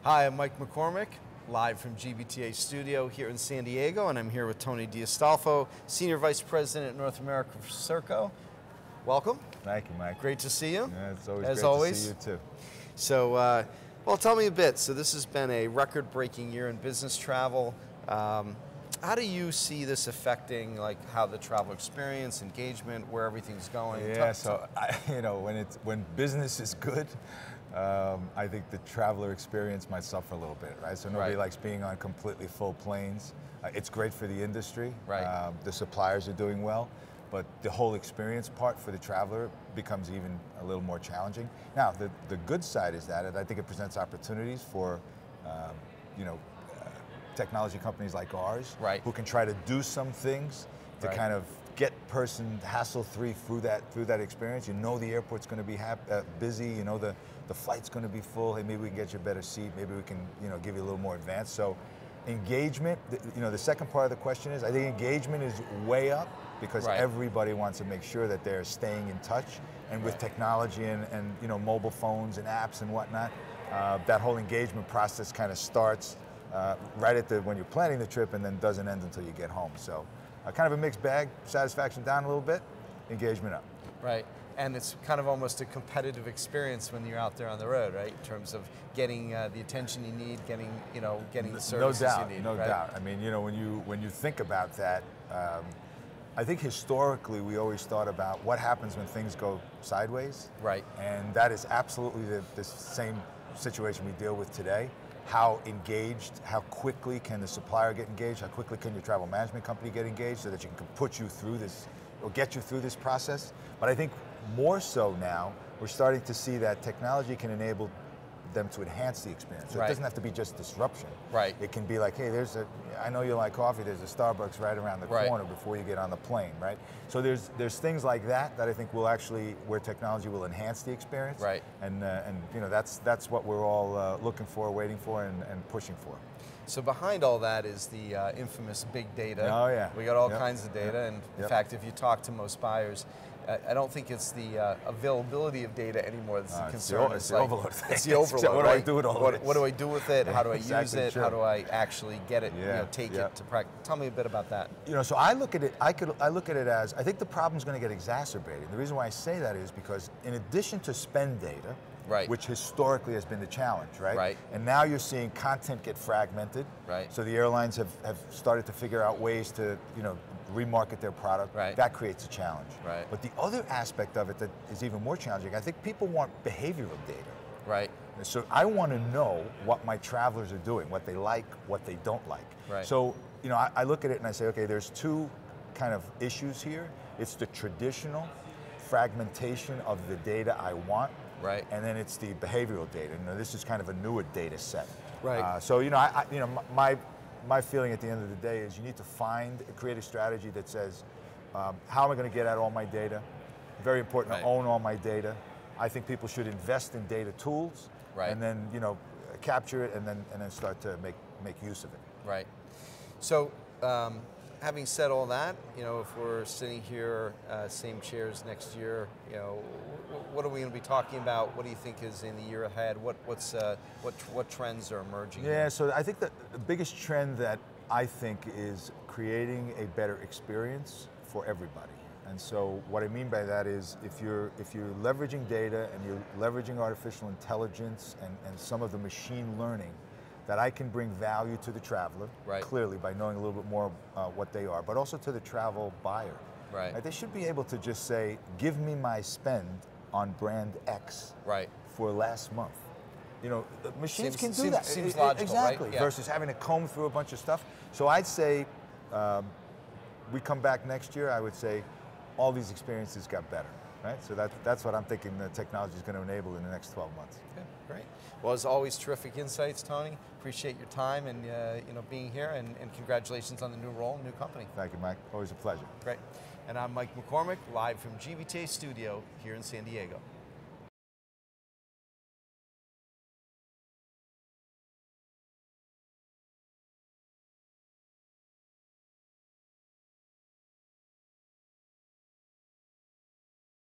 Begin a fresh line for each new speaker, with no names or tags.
Hi, I'm Mike McCormick, live from GBTA studio here in San Diego, and I'm here with Tony D'Astolfo, Senior Vice President, North America for Serko. Welcome.
Thank you, Mike.
Great to see you.
Yeah, it's always
As
great
always.
to see you too.
So, well, tell me a bit. So this has been a record-breaking year in business travel. How do you see this affecting, like, how the travel experience, engagement, where everything's going?
Yeah, when business is good, I think the traveler experience might suffer a little bit, right? So nobody likes being on completely full planes. It's great for the industry.
Right.
The suppliers are doing well, but the whole experience part for the traveler becomes even a little more challenging. Now, the good side is that I think it presents opportunities for, technology companies like ours, who can try to do some things to kind of get person hassle-free through that experience. You know the airport's going to be busy. You know the flight's going to be full. Hey, maybe we can get you a better seat. Maybe we can give you a little more advance. So engagement. The second part of the question is, I think engagement is way up because everybody wants to make sure that they're staying in touch. And with technology and mobile phones and apps and whatnot, that whole engagement process kind of starts right at when you're planning the trip and then doesn't end until you get home. So kind of a mixed bag, satisfaction down a little bit, engagement up.
Right, and it's kind of almost a competitive experience when you're out there on the road, right? In terms of getting the attention you need, getting the services you need.
No doubt. I mean, when you think about that, I think historically we always thought about what happens when things go sideways. Right. And that is absolutely the same situation we deal with today. How engaged, how quickly can the supplier get engaged, how quickly can your travel management company get engaged so that you can put you through this, or get you through this process. But I think more so now, we're starting to see that technology can enable them to enhance the experience. So it doesn't have to be just disruption. Right. It can be like, hey, I know you like coffee, there's a Starbucks right around the corner before you get on the plane, right? So there's things like that I think will actually, where technology will enhance the experience. Right. And that's what we're all looking for, waiting for, and pushing for.
So behind all that is the infamous big data.
Oh yeah.
We got all kinds of data, and in fact, if you talk to most buyers, I don't think it's the availability of data anymore that's the concern.
It's the overload thing.
It's the overload.
What do I do with all this?
What do I do with it? How do I use it?
True.
How do I actually get it? Take it to practice. Tell me a bit about that.
So I look at it. I look at it as, I think the problem's going to get exacerbated. The reason why I say that is because in addition to spend data, which historically has been the challenge, right? And now you're seeing content get fragmented. Right. So the airlines have started to figure out ways to remarket their product. Right. That creates a challenge. Right. But the other aspect of it that is even more challenging, I think people want behavioral data. Right. So I want to know what my travelers are doing, what they like, what they don't like. Right. So I look at it and I say, okay, there's two kind of issues here. It's the traditional fragmentation of the data I want. Right. And then it's the behavioral data. This is kind of a newer data set. Right. So my feeling at the end of the day is you need to create a strategy that says, how am I going to get at all my data? Very important to own all my data. I think people should invest in data tools, and then capture it, and then start to make use of it. Right.
So. Having said all that, if we're sitting here, same chairs next year, what are we going to be talking about? What do you think is in the year ahead? What trends are emerging?
Yeah, so I think that the biggest trend that I think is creating a better experience for everybody. And so what I mean by that is if you're leveraging data and you're leveraging artificial intelligence and some of the machine learning, that I can bring value to the traveler, clearly by knowing a little bit more what they are, but also to the travel buyer. Right. They should be able to just say, give me my spend on brand X for last month. Machines can do that.
Seems logical,
exactly.
Right? Yeah.
Versus having to comb through a bunch of stuff. So I'd say, we come back next year, I would say, all these experiences got better. Right? So that's what I'm thinking the technology is going to enable in the next 12 months.
Okay, great. Well, as always, terrific insights, Tony. Appreciate your time and being here, and congratulations on the new role, new company.
Thank you, Mike. Always a pleasure.
Great. And I'm Mike McCormick, live from GBTA Studio here in San Diego.